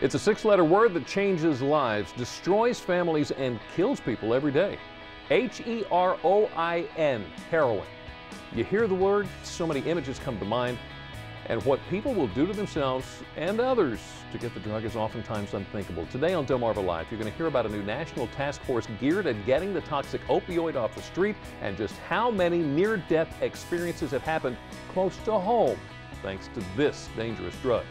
It's a six-letter word that changes lives, destroys families, and kills people every day. H-E-R-O-I-N, heroin. You hear the word, so many images come to mind, and what people will do to themselves and others to get the drug is oftentimes unthinkable. Today on Delmarva Live, you're going to hear about a new national task force geared at getting the toxic opioid off the street and just how many near-death experiences have happened close to home thanks to this dangerous drug.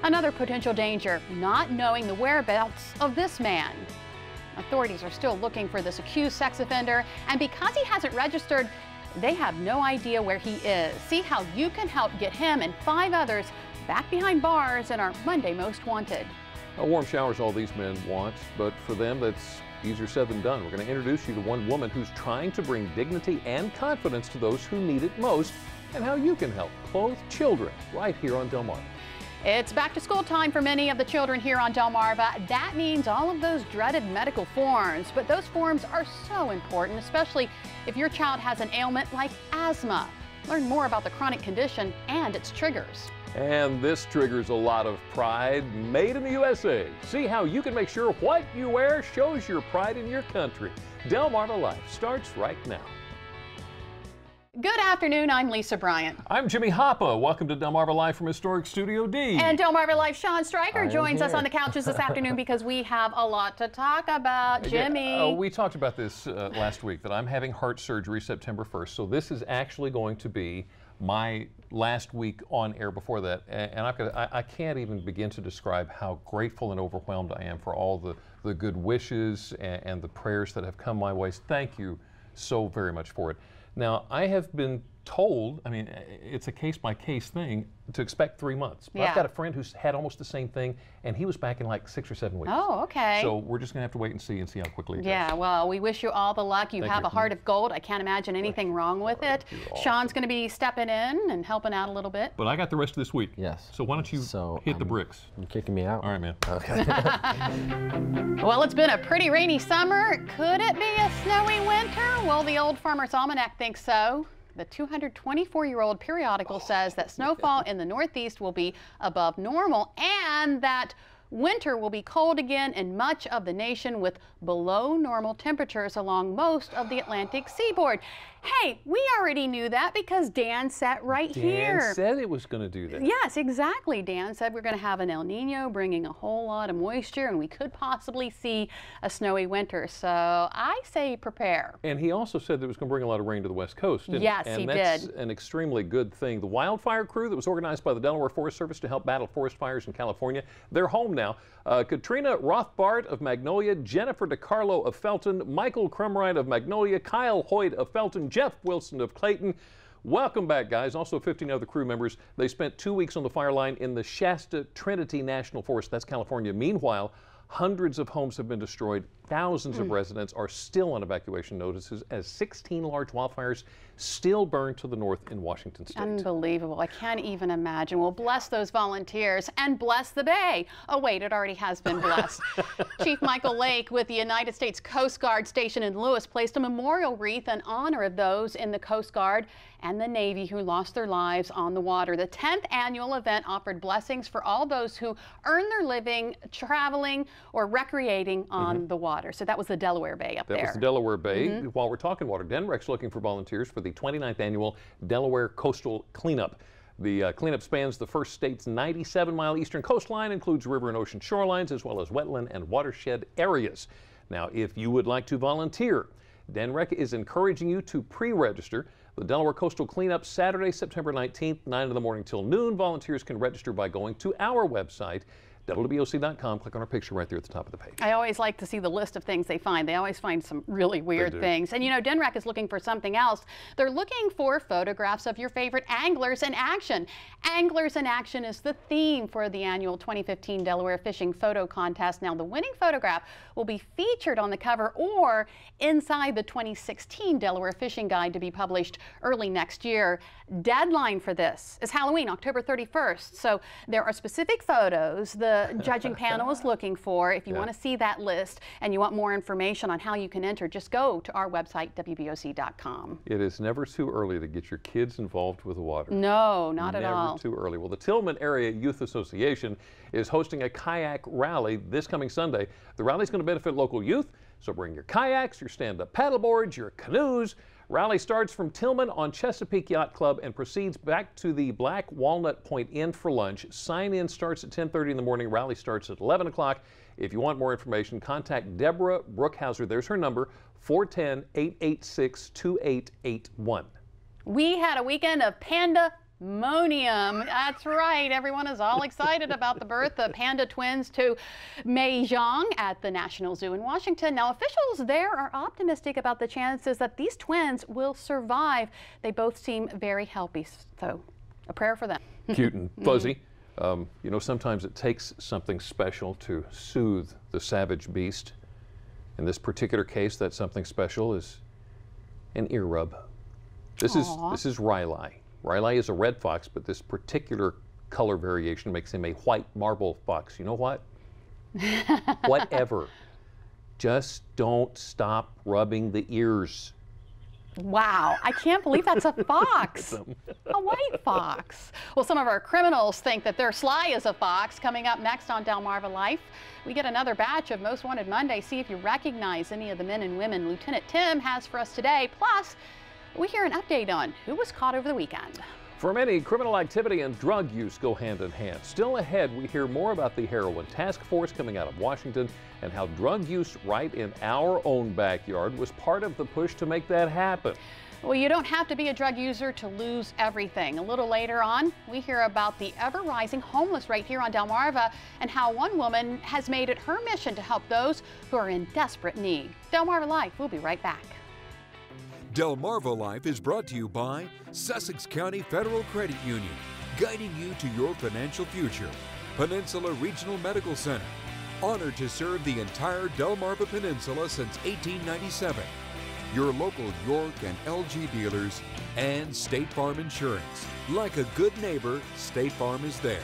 Another potential danger, not knowing the whereabouts of this man. Authorities are still looking for this accused sex offender, and because he hasn't registered, they have no idea where he is. See how you can help get him and 5 others back behind bars in our Monday Most Wanted. A warm shower is all these men want, but for them that's easier said than done. We're going to introduce you to one woman who's trying to bring dignity and confidence to those who need it most, and how you can help clothe children right here on Delmarva. It's back to school time for many of the children here on Delmarva. That means all of those dreaded medical forms, but those forms are so important, especially if your child has an ailment like asthma. Learn more about the chronic condition and its triggers. And this triggers a lot of pride, made in the USA. See how you can make sure what you wear shows your pride in your country. Delmarva Life starts right now. Good afternoon, I'm Lisa Bryant. I'm Jimmy Hoppa. Welcome to Delmarva Live from Historic Studio D. And Delmarva Live Sean Stryker joins us on the couches this afternoon because we have a lot to talk about. Jimmy. We talked about this last week, that I'm having heart surgery September 1st. So this is actually going to be my last week on air before that. And I can't even begin to describe how grateful and overwhelmed I am for all the good wishes and the prayers that have come my way. Thank you so very much for it. Now, I have been told, I mean, it's a case-by-case thing, to expect 3 months. But I've got a friend who's had almost the same thing, and he was back in like 6 or 7 weeks. Oh, okay. So we're just going to have to wait and see how quickly it goes. Yeah, well, we wish you all the luck. You have a heart of gold. I can't imagine anything wrong with it. Sean's going to be stepping in and helping out a little bit. But I got the rest of this week. Yes. So why don't you hit the bricks? You're kicking me out? All right, man. Okay. Well, it's been a pretty rainy summer. Could it be a snowy winter? Well, the Old Farmer's Almanac thinks so. The 224-year-old periodical says that snowfall in the Northeast will be above normal and that winter will be cold again in much of the nation with below normal temperatures along most of the Atlantic seaboard. Hey, we already knew that because Dan sat right here. Dan said it was going to do that. Yes, exactly. Dan said we're going to have an El Nino bringing a whole lot of moisture and we could possibly see a snowy winter. So I say prepare. And he also said that it was going to bring a lot of rain to the West Coast, didn't Yes, he? he did. And that's an extremely good thing. The wildfire crew that was organized by the Delaware Forest Service to help battle forest fires in California, they're home now. Katrina Rothbart of Magnolia, Jennifer DiCarlo of Felton, Michael Crumride of Magnolia, Kyle Hoyt of Felton, Jeff Wilson of Clayton. Welcome back, guys. Also 15 other crew members. They spent 2 weeks on the fire line in the Shasta Trinity National Forest. That's California. Meanwhile, hundreds of homes have been destroyed. Thousands of residents are still on evacuation notices as 16 large wildfires still burn to the north in Washington state. Unbelievable. I can't even imagine. Well, bless those volunteers and bless the Bay. Oh, wait, it already has been blessed. Chief Michael Lake with the United States Coast Guard station in Lewis placed a memorial wreath in honor of those in the Coast Guard and the Navy who lost their lives on the water. The 10th annual event offered blessings for all those who earn their living traveling or recreating on the water. So that was the Delaware Bay up there. That was the Delaware Bay. While we're talking water, DENREC's looking for volunteers for the 29th annual Delaware Coastal Cleanup. The cleanup spans the first state's 97-mile eastern coastline, includes river and ocean shorelines, as well as wetland and watershed areas. Now, if you would like to volunteer, DENREC is encouraging you to pre-register. The Delaware Coastal Cleanup, Saturday, September 19th, 9 in the morning till noon. Volunteers can register by going to our website, WBOC.com. Click on our picture right there at the top of the page. I always like to see the list of things they find. They always find some really weird things. And you know, DENREC is looking for something else. They're looking for photographs of your favorite anglers in action. Anglers in action is the theme for the annual 2015 Delaware Fishing Photo Contest. Now, the winning photograph will be featured on the cover or inside the 2016 Delaware Fishing Guide to be published early next year. Deadline for this is Halloween, October 31st. So there are specific photos. The the judging panel is looking for. If you want to see that list and you want more information on how you can enter, just go to our website, WBOC.com. It is never too early to get your kids involved with the water. No, not at all. Never too early. Well, the Tillman Area Youth Association is hosting a kayak rally this coming Sunday. The rally is going to benefit local youth, so bring your kayaks, your stand-up paddleboards, your canoes. Rally starts from Tillman on Chesapeake Yacht Club and proceeds back to the Black Walnut Point Inn for lunch. Sign-in starts at 10:30 in the morning. Rally starts at 11 o'clock. If you want more information, contact Deborah Brookhauser. There's her number, 410-886-2881. We had a weekend of pandemonium. That's right. Everyone is all excited about the birth of panda twins to Mei Zhang at the National Zoo in Washington. Now, officials there are optimistic about the chances that these twins will survive. They both seem very healthy, so a prayer for them. Cute and fuzzy. You know, sometimes it takes something special to soothe the savage beast. In this particular case, that something special is an ear rub. This is Riley. Riley is a red fox, but this particular color variation makes him a white marble fox. You know what? Whatever. Just don't stop rubbing the ears. Wow, I can't believe that's a fox. A white fox. Well, some of our criminals think that they're sly as a fox. Coming up next on Delmarva Life, we get another batch of Most Wanted Monday. See if you recognize any of the men and women Lieutenant Tim has for us today. Plus, we hear an update on who was caught over the weekend. For many, criminal activity and drug use go hand in hand. Still ahead, we hear more about the heroin task force coming out of Washington and how drug use right in our own backyard was part of the push to make that happen. Well, you don't have to be a drug user to lose everything. A little later on, we hear about the ever-rising homeless rate here on Delmarva and how one woman has made it her mission to help those who are in desperate need. Delmarva Life, we'll be right back. Delmarva Life is brought to you by Sussex County Federal Credit Union, guiding you to your financial future. Peninsula Regional Medical Center, honored to serve the entire Delmarva Peninsula since 1897. Your local York and LG dealers, and State Farm Insurance. Like a good neighbor, State Farm is there.